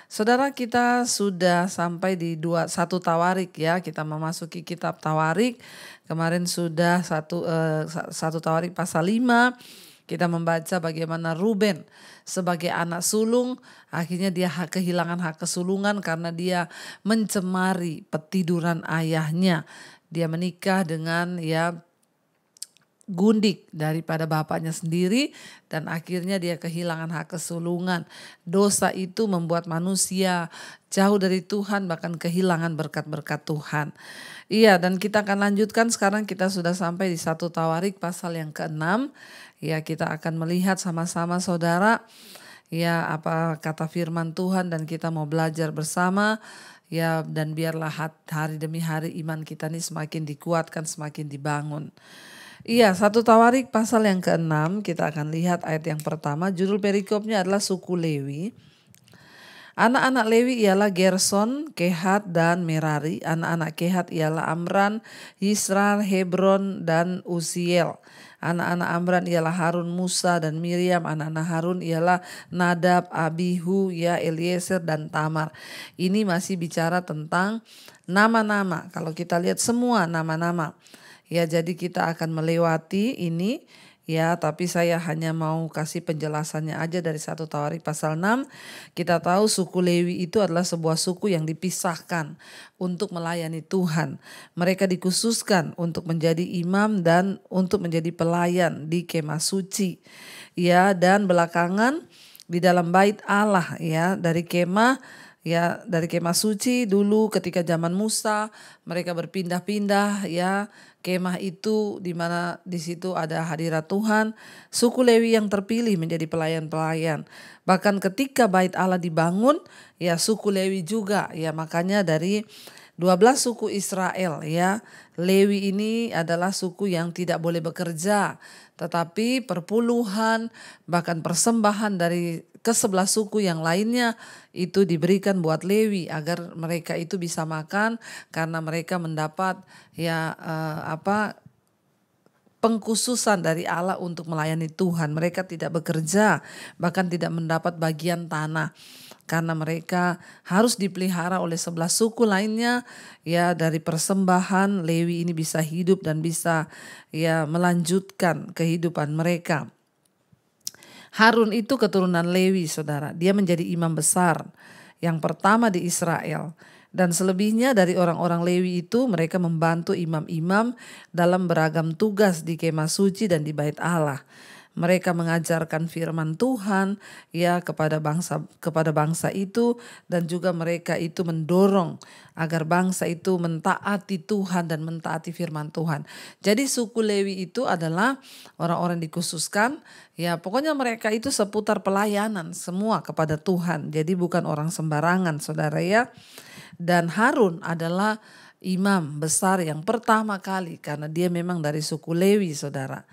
Saudara, kita sudah sampai di satu Tawarik ya. Kita memasuki kitab Tawarik. Kemarin sudah satu Tawarik pasal 5. Kita membaca bagaimana Ruben sebagai anak sulung akhirnya dia kehilangan hak kesulungan karena dia mencemari petiduran ayahnya. Dia menikah dengan gundik daripada bapaknya sendiri dan akhirnya dia kehilangan hak kesulungan. Dosa itu membuat manusia jauh dari Tuhan, bahkan kehilangan berkat-berkat Tuhan. Iya, dan kita akan lanjutkan sekarang. Kita sudah sampai di 1 Tawarik pasal yang ke-6. Ya, kita akan melihat sama-sama saudara ya apa kata firman Tuhan dan kita mau belajar bersama. Ya, dan biarlah hari demi hari iman kita ini semakin dikuatkan, semakin dibangun. Iya, 1 Tawarik pasal yang ke-6 kita akan lihat ayat yang pertama. Judul perikopnya adalah suku Lewi. Anak-anak Lewi ialah Gerson, Kehat, dan Merari. Anak-anak Kehat ialah Amran, Yisrael, Hebron, dan Uziel. Anak-anak Amran ialah Harun, Musa, dan Miriam. Anak-anak Harun ialah Nadab, Abihu, Eliezer, dan Tamar. Ini masih bicara tentang nama-nama. Kalau kita lihat semua nama-nama. Ya, jadi kita akan melewati ini ya, tapi saya hanya mau kasih penjelasannya aja dari 1 Tawarik pasal 6. Kita tahu suku Lewi itu adalah sebuah suku yang dipisahkan untuk melayani Tuhan. Mereka dikhususkan untuk menjadi imam dan untuk menjadi pelayan di kemah suci. Ya, dan belakangan di dalam bait Allah ya, dari kemah suci dulu ketika zaman Musa mereka berpindah-pindah ya. Kemah itu di mana di situ ada hadirat Tuhan, suku Lewi yang terpilih menjadi pelayan-pelayan. Bahkan ketika bait Allah dibangun, ya suku Lewi juga ya, makanya dari 12 suku Israel ya, Lewi ini adalah suku yang tidak boleh bekerja, tetapi perpuluhan bahkan persembahan dari ke-11 suku yang lainnya itu diberikan buat Lewi agar mereka itu bisa makan karena mereka mendapat pengkhususan dari Allah untuk melayani Tuhan. Mereka tidak bekerja, bahkan tidak mendapat bagian tanah karena mereka harus dipelihara oleh 11 suku lainnya ya. Dari persembahan Lewi ini bisa hidup dan bisa ya melanjutkan kehidupan mereka. Harun itu keturunan Lewi, saudara. Dia menjadi imam besar yang pertama di Israel. Dan selebihnya dari orang-orang Lewi itu mereka membantu imam-imam dalam beragam tugas di kemah suci dan di bait Allah. Mereka mengajarkan firman Tuhan ya kepada bangsa itu, dan juga mereka itu mendorong agar bangsa itu mentaati Tuhan dan mentaati firman Tuhan. Jadi suku Lewi itu adalah orang-orang dikhususkan ya, pokoknya mereka itu seputar pelayanan semua kepada Tuhan. Jadi bukan orang sembarangan, saudara ya. Dan Harun adalah imam besar yang pertama kali karena dia memang dari suku Lewi, saudara.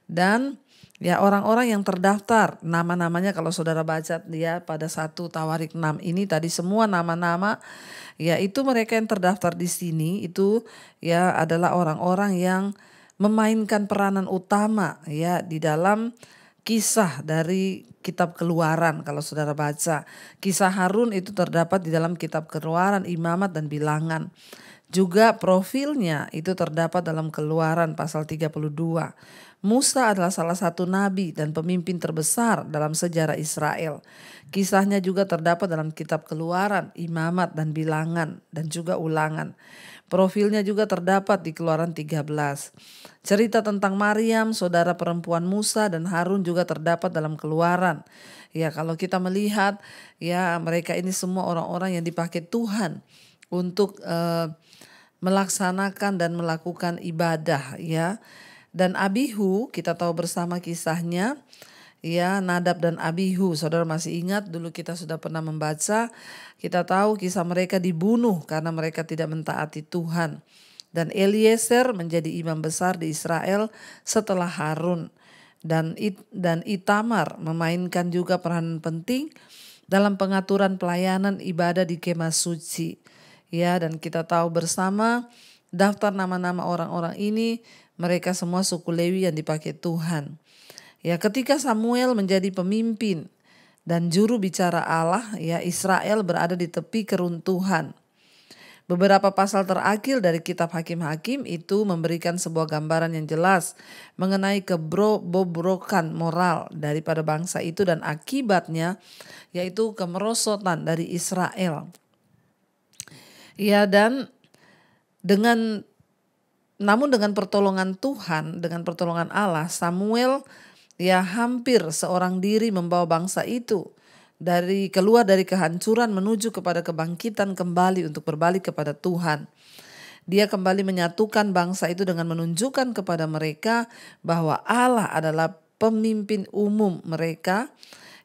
Dan ya orang-orang yang terdaftar nama-namanya kalau saudara baca dia pada 1 Tawarik 6 ini tadi semua nama-nama ya, itu mereka yang terdaftar di sini itu ya adalah orang-orang yang memainkan peranan utama ya di dalam kisah dari kitab Keluaran. Kalau saudara baca kisah Harun itu terdapat di dalam kitab Keluaran, Imamat, dan Bilangan. Juga profilnya itu terdapat dalam Keluaran pasal 32. Musa adalah salah satu nabi dan pemimpin terbesar dalam sejarah Israel. Kisahnya juga terdapat dalam kitab Keluaran, Imamat, dan Bilangan, dan juga Ulangan. Profilnya juga terdapat di Keluaran 13. Cerita tentang Maryam, saudara perempuan Musa dan Harun juga terdapat dalam Keluaran. Ya, kalau kita melihat ya mereka ini semua orang-orang yang dipakai Tuhan untuk melaksanakan dan melakukan ibadah ya. Dan Abihu kita tahu bersama kisahnya ya, Nadab dan Abihu. Saudara masih ingat dulu kita sudah pernah membaca, kita tahu kisah mereka dibunuh karena mereka tidak mentaati Tuhan. Dan Eliezer menjadi imam besar di Israel setelah Harun. Dan Itamar memainkan juga peranan penting dalam pengaturan pelayanan ibadah di kemah suci. Ya, dan kita tahu bersama daftar nama-nama orang-orang ini, mereka semua suku Lewi yang dipakai Tuhan. Ya, ketika Samuel menjadi pemimpin dan juru bicara Allah, ya, Israel berada di tepi keruntuhan. Beberapa pasal terakhir dari kitab Hakim-Hakim itu memberikan sebuah gambaran yang jelas mengenai kebobrokan moral daripada bangsa itu dan akibatnya, yaitu kemerosotan dari Israel. Ya, dan namun dengan pertolongan Tuhan, dengan pertolongan Allah, Samuel hampir seorang diri membawa bangsa itu keluar dari kehancuran menuju kepada kebangkitan kembali untuk berbalik kepada Tuhan. Dia kembali menyatukan bangsa itu dengan menunjukkan kepada mereka bahwa Allah adalah pemimpin umum mereka,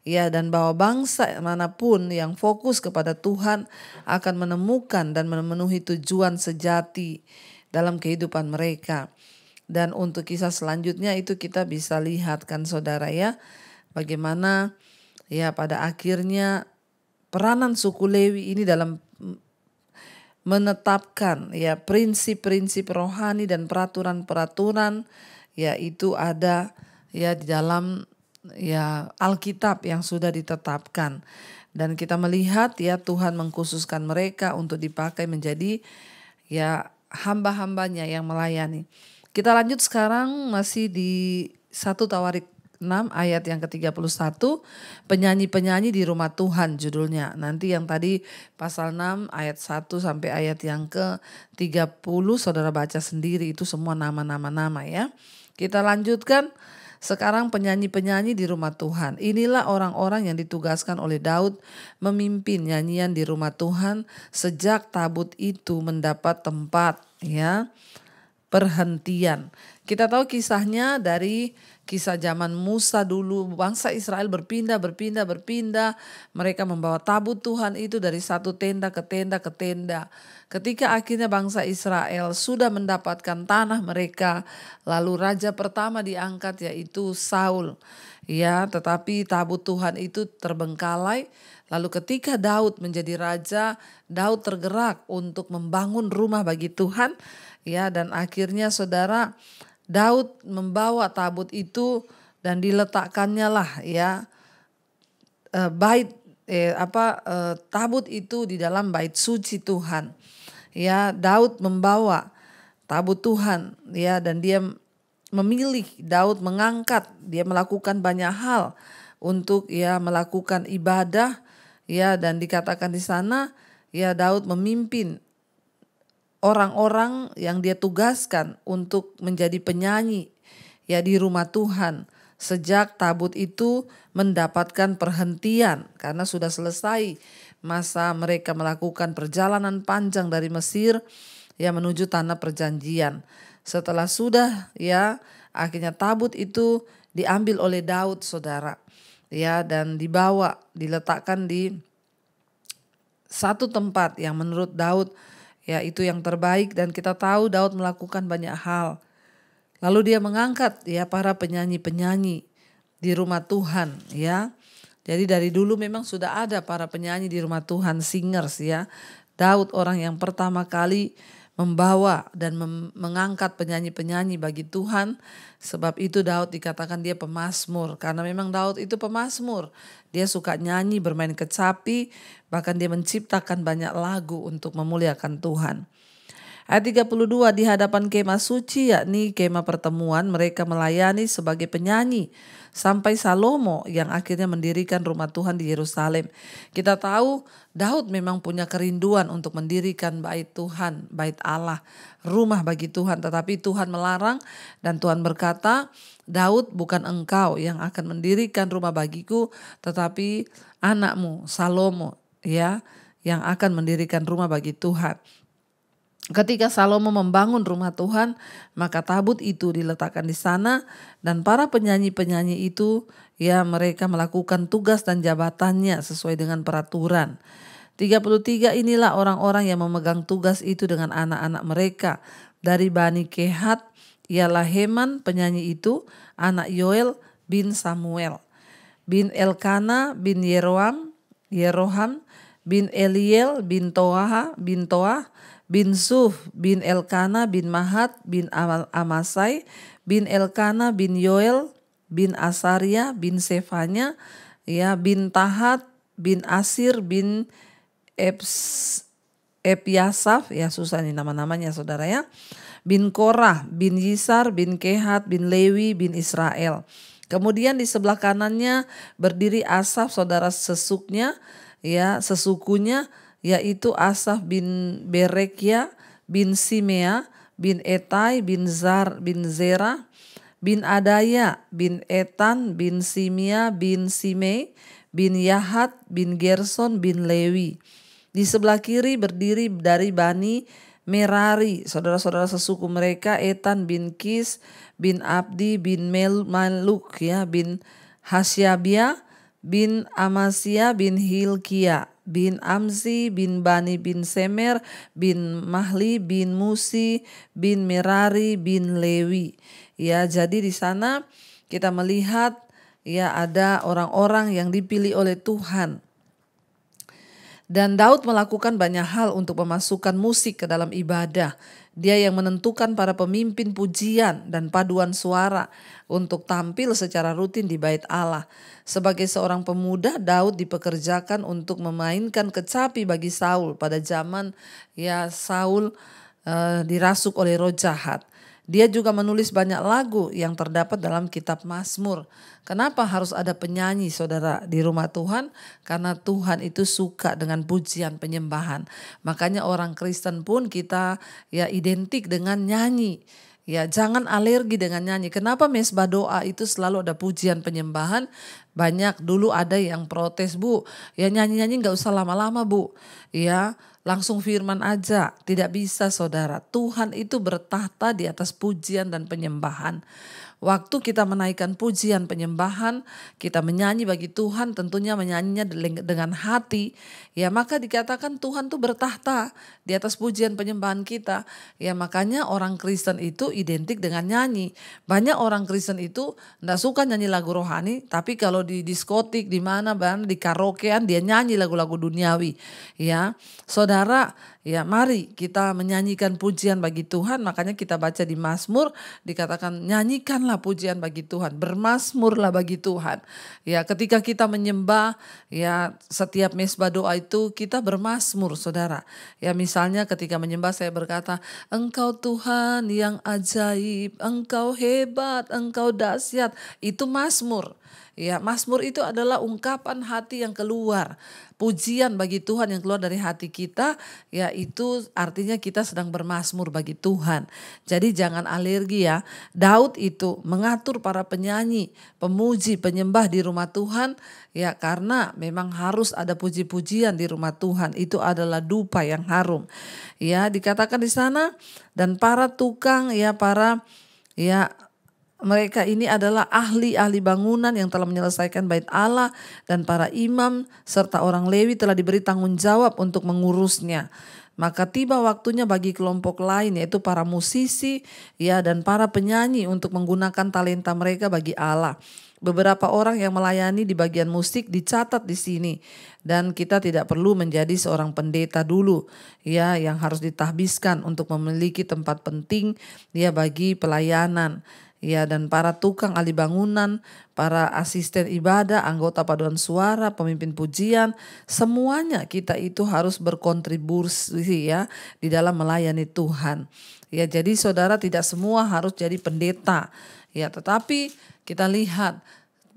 dan bahwa bangsa manapun yang fokus kepada Tuhan akan menemukan dan memenuhi tujuan sejati dalam kehidupan mereka. Dan untuk kisah selanjutnya itu kita bisa lihat kan saudara, ya, bagaimana pada akhirnya peranan suku Lewi ini dalam menetapkan prinsip-prinsip rohani dan peraturan-peraturan itu ada di dalam Alkitab yang sudah ditetapkan. Dan kita melihat Tuhan mengkhususkan mereka untuk dipakai menjadi hamba-hambanya yang melayani. Kita lanjut sekarang masih di 1 Tawarik 6 ayat yang ke-31, penyanyi-penyanyi di rumah Tuhan judulnya. Nanti yang tadi pasal 6 ayat 1 sampai ayat yang ke-30 saudara baca sendiri, itu semua nama-nama ya. Kita lanjutkan sekarang penyanyi-penyanyi di rumah Tuhan. Inilah orang-orang yang ditugaskan oleh Daud memimpin nyanyian di rumah Tuhan sejak tabut itu mendapat tempat perhentian. Kita tahu kisahnya dari kisah zaman Musa dulu, bangsa Israel berpindah. Mereka membawa tabut Tuhan itu dari satu tenda ke tenda ke tenda. Ketika akhirnya bangsa Israel sudah mendapatkan tanah mereka, lalu raja pertama diangkat yaitu Saul. Tetapi tabut Tuhan itu terbengkalai. Lalu ketika Daud menjadi raja, Daud tergerak untuk membangun rumah bagi Tuhan. Dan akhirnya saudara, Daud membawa tabut itu dan diletakkannya lah tabut itu di dalam bait suci Tuhan. Daud membawa tabut Tuhan dan dia memilih, Daud mengangkat, dia melakukan banyak hal untuk melakukan ibadah dan dikatakan di sana Daud memimpin orang-orang yang dia tugaskan untuk menjadi penyanyi di rumah Tuhan sejak tabut itu mendapatkan perhentian karena sudah selesai masa mereka melakukan perjalanan panjang dari Mesir menuju tanah perjanjian. Setelah sudah akhirnya tabut itu diambil oleh Daud saudara dan diletakkan di satu tempat yang menurut Daud itu yang terbaik. Dan kita tahu Daud melakukan banyak hal. Lalu dia mengangkat para penyanyi-penyanyi di rumah Tuhan Jadi dari dulu memang sudah ada para penyanyi di rumah Tuhan, singers Daud orang yang pertama kali membawa dan mengangkat penyanyi-penyanyi bagi Tuhan. Sebab itu Daud dikatakan dia pemazmur, karena memang Daud itu pemazmur. Dia suka nyanyi, bermain kecapi, bahkan dia menciptakan banyak lagu untuk memuliakan Tuhan. Ayat 32, di hadapan kemah suci yakni kemah pertemuan mereka melayani sebagai penyanyi sampai Salomo yang akhirnya mendirikan rumah Tuhan di Yerusalem. Kita tahu Daud memang punya kerinduan untuk mendirikan bait Tuhan, bait Allah, rumah bagi Tuhan, tetapi Tuhan melarang dan Tuhan berkata, Daud, bukan engkau yang akan mendirikan rumah bagiku, tetapi anakmu Salomo yang akan mendirikan rumah bagi Tuhan. Ketika Salomo membangun rumah Tuhan, maka tabut itu diletakkan di sana dan para penyanyi-penyanyi itu mereka melakukan tugas dan jabatannya sesuai dengan peraturan. 33, inilah orang-orang yang memegang tugas itu dengan anak-anak mereka. Dari Bani Kehat ialah Heman penyanyi itu, anak Yoel bin Samuel, bin Elkana bin Yeroham, bin Eliel bin Toah, bin Suf, bin Elkana, bin Mahat, bin Amasai, bin Elkana, bin Yoel, bin Asaria, bin Sefanya, ya bin Tahat, bin Asir, bin Epiasaf, ya susah nih nama-namanya saudara ya. Bin Korah, bin Yisar, bin Kehat, bin Lewi, bin Israel. Kemudian di sebelah kanannya berdiri Asaf, saudara sesukunya, yaitu Asaf bin Berekia, bin Simea, bin Etai, bin Zera, bin Adaya, bin Etan, bin Simea, bin Simei, bin Yahat, bin Gerson, bin Lewi. Di sebelah kiri berdiri dari Bani Merari, saudara-saudara sesuku mereka, Etan bin Kis, bin Abdi, bin Maluk, bin Hasyabia, bin Amasya, bin Hilkia, bin Amzi, bin Bani, bin Semer, bin Mahli, bin Musi, bin Merari, bin Lewi. Ya, jadi di sana kita melihat ya ada orang-orang yang dipilih oleh Tuhan. Dan Daud melakukan banyak hal untuk memasukkan musik ke dalam ibadah. Dia yang menentukan para pemimpin pujian dan paduan suara untuk tampil secara rutin di bait Allah. Sebagai seorang pemuda, Daud dipekerjakan untuk memainkan kecapi bagi Saul pada zaman Saul dirasuk oleh roh jahat. Dia juga menulis banyak lagu yang terdapat dalam kitab Mazmur. Kenapa harus ada penyanyi saudara di rumah Tuhan? Karena Tuhan itu suka dengan pujian penyembahan. Makanya orang Kristen pun kita identik dengan nyanyi. Ya, jangan alergi dengan nyanyi. Kenapa mesbah doa itu selalu ada pujian penyembahan? Banyak dulu ada yang protes, Bu. Ya nyanyi-nyanyi gak usah lama-lama, Bu. Ya, langsung firman aja. Tidak bisa saudara. Tuhan itu bertahta di atas pujian dan penyembahan. Waktu kita menaikkan pujian penyembahan, kita menyanyi bagi Tuhan, tentunya menyanyinya dengan hati. Ya, maka dikatakan Tuhan tuh bertahta di atas pujian penyembahan kita. Ya, makanya orang Kristen itu identik dengan nyanyi. Banyak orang Kristen itu enggak suka nyanyi lagu rohani, tapi kalau di diskotik, di mana, di karaokean dia nyanyi lagu-lagu duniawi. Ya, saudara, ya mari kita menyanyikan pujian bagi Tuhan. Makanya kita baca di Mazmur dikatakan nyanyikanlah pujian bagi Tuhan, bermazmurlah bagi Tuhan. Ya, ketika kita menyembah, ya setiap mesbah doa itu kita bermazmur saudara. Ya, misalnya ketika menyembah saya berkata, Engkau Tuhan yang ajaib, Engkau hebat, Engkau dahsyat. Itu mazmur. Ya, mazmur itu adalah ungkapan hati yang keluar. Pujian bagi Tuhan yang keluar dari hati kita, ya itu artinya kita sedang bermazmur bagi Tuhan. Jadi jangan alergi ya. Daud itu mengatur para penyanyi, pemuji, penyembah di rumah Tuhan, ya karena memang harus ada puji-pujian di rumah Tuhan. Itu adalah dupa yang harum. Ya, dikatakan di sana dan para tukang mereka ini adalah ahli-ahli bangunan yang telah menyelesaikan bait Allah, dan para imam serta orang Lewi telah diberi tanggung jawab untuk mengurusnya. Maka tiba waktunya bagi kelompok lain, yaitu para musisi dan para penyanyi untuk menggunakan talenta mereka bagi Allah. Beberapa orang yang melayani di bagian musik dicatat di sini, dan kita tidak perlu menjadi seorang pendeta dulu yang harus ditahbiskan untuk memiliki tempat penting bagi pelayanan. Ya, dan para tukang ahli bangunan, para asisten ibadah, anggota paduan suara, pemimpin pujian, semuanya kita itu harus berkontribusi di dalam melayani Tuhan. Ya, jadi saudara tidak semua harus jadi pendeta. Ya, tetapi kita lihat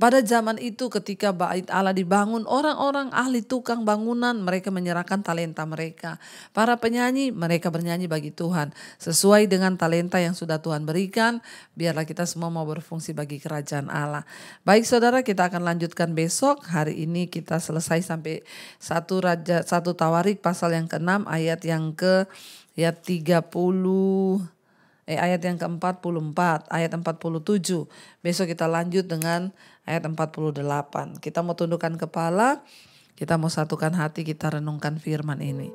pada zaman itu ketika bait Allah dibangun, orang-orang ahli tukang bangunan mereka menyerahkan talenta mereka. Para penyanyi mereka bernyanyi bagi Tuhan sesuai dengan talenta yang sudah Tuhan berikan. Biarlah kita semua mau berfungsi bagi kerajaan Allah. Baik saudara, kita akan lanjutkan besok. Hari ini kita selesai sampai 1 Tawarik pasal yang ke-6 ayat yang ayat yang ke-44, ayat 47. Besok kita lanjut dengan ayat 48. Kita mau tundukkan kepala, kita mau satukan hati, kita renungkan firman ini.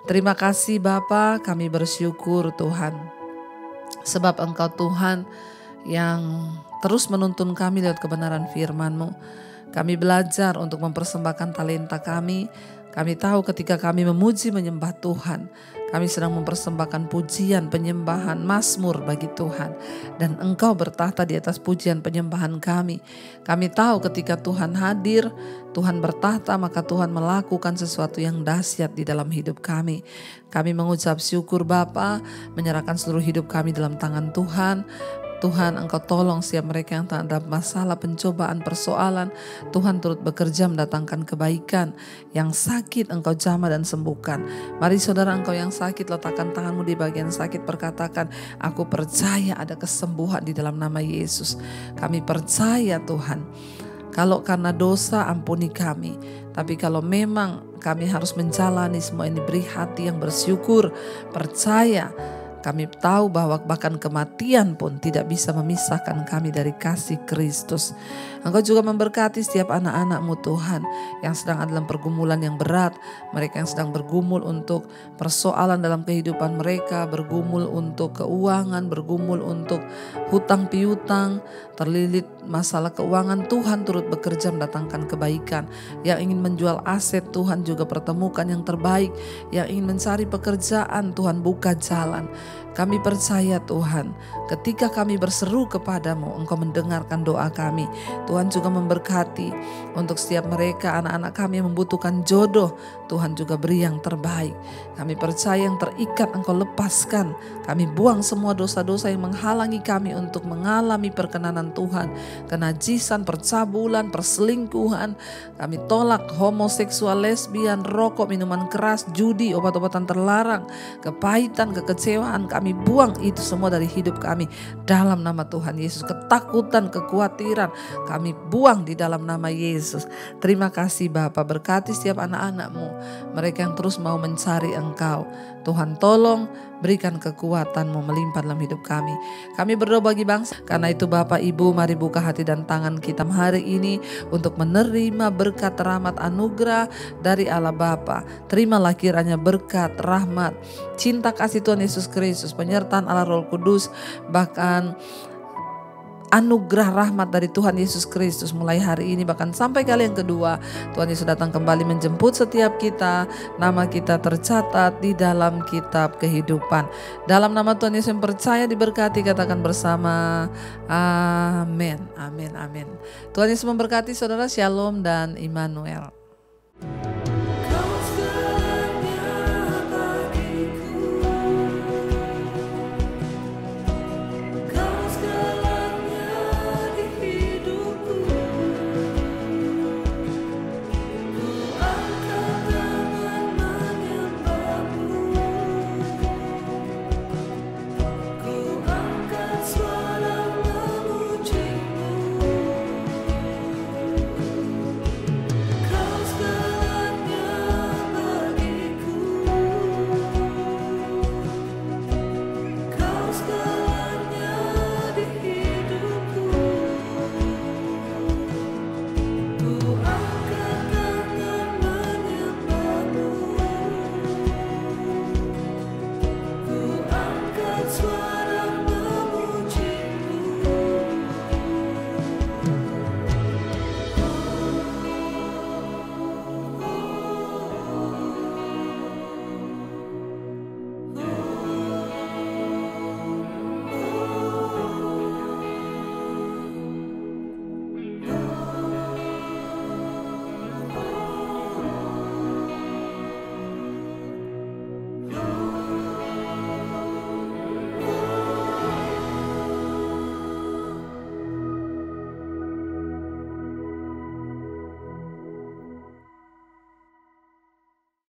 Terima kasih Bapa, kami bersyukur Tuhan. Sebab Engkau Tuhan yang terus menuntun kami lewat kebenaran firman-Mu. Kami belajar untuk mempersembahkan talenta kami Kami tahu ketika kami memuji menyembah Tuhan, kami sedang mempersembahkan pujian, penyembahan, mazmur bagi Tuhan. Dan Engkau bertahta di atas pujian penyembahan kami. Kami tahu ketika Tuhan hadir, Tuhan bertahta, maka Tuhan melakukan sesuatu yang dahsyat di dalam hidup kami. Kami mengucap syukur Bapa, menyerahkan seluruh hidup kami dalam tangan Tuhan. Tuhan, Engkau tolong setiap mereka yang ada masalah, pencobaan, persoalan. Tuhan turut bekerja mendatangkan kebaikan. Yang sakit Engkau jamah dan sembuhkan. Mari saudara, engkau yang sakit, letakkan tanganmu di bagian sakit, perkatakan, aku percaya ada kesembuhan di dalam nama Yesus. Kami percaya Tuhan, kalau karena dosa ampuni kami. Tapi kalau memang kami harus menjalani semua ini, beri hati yang bersyukur, percaya. Kami tahu bahwa bahkan kematian pun tidak bisa memisahkan kami dari kasih Kristus. Engkau juga memberkati setiap anak-anak-Mu Tuhan yang sedang ada dalam pergumulan yang berat. Mereka yang sedang bergumul untuk persoalan dalam kehidupan mereka, bergumul untuk keuangan, bergumul untuk hutang piutang, terlilit masalah keuangan. Tuhan turut bekerja mendatangkan kebaikan. Yang ingin menjual aset, Tuhan juga pertemukan yang terbaik. Yang ingin mencari pekerjaan, Tuhan buka jalan. Kami percaya Tuhan, ketika kami berseru kepadamu, Engkau mendengarkan doa kami. Tuhan juga memberkati untuk setiap mereka, anak-anak kami yang membutuhkan jodoh. Tuhan juga beri yang terbaik. Kami percaya yang terikat Engkau lepaskan. Kami buang semua dosa-dosa yang menghalangi kami untuk mengalami perkenanan Tuhan. Kenajisan, percabulan, perselingkuhan. Kami tolak homoseksual, lesbian, rokok, minuman keras, judi, obat-obatan terlarang, kepahitan, kekecewaan. Kami buang itu semua dari hidup kami dalam nama Tuhan Yesus. Ketakutan, kekhawatiran kami buang di dalam nama Yesus. Terima kasih Bapa, berkati setiap anak-anak-Mu, mereka yang terus mau mencari Engkau. Tuhan tolong berikan kekuatan-Mu melimpah dalam hidup kami. Kami berdoa bagi bangsa. Karena itu Bapak Ibu, mari buka hati dan tangan kita hari ini untuk menerima berkat, rahmat, anugerah dari Allah Bapa. Terimalah kiranya berkat, rahmat, cinta kasih Tuhan Yesus Kristus, penyertaan Allah Roh Kudus, bahkan anugerah rahmat dari Tuhan Yesus Kristus mulai hari ini bahkan sampai kali yang kedua. Tuhan Yesus datang kembali menjemput setiap kita. Nama kita tercatat di dalam kitab kehidupan. Dalam nama Tuhan Yesus yang percaya diberkati, katakan bersama amin, amin, amin. Tuhan Yesus memberkati saudara. Shalom dan Immanuel.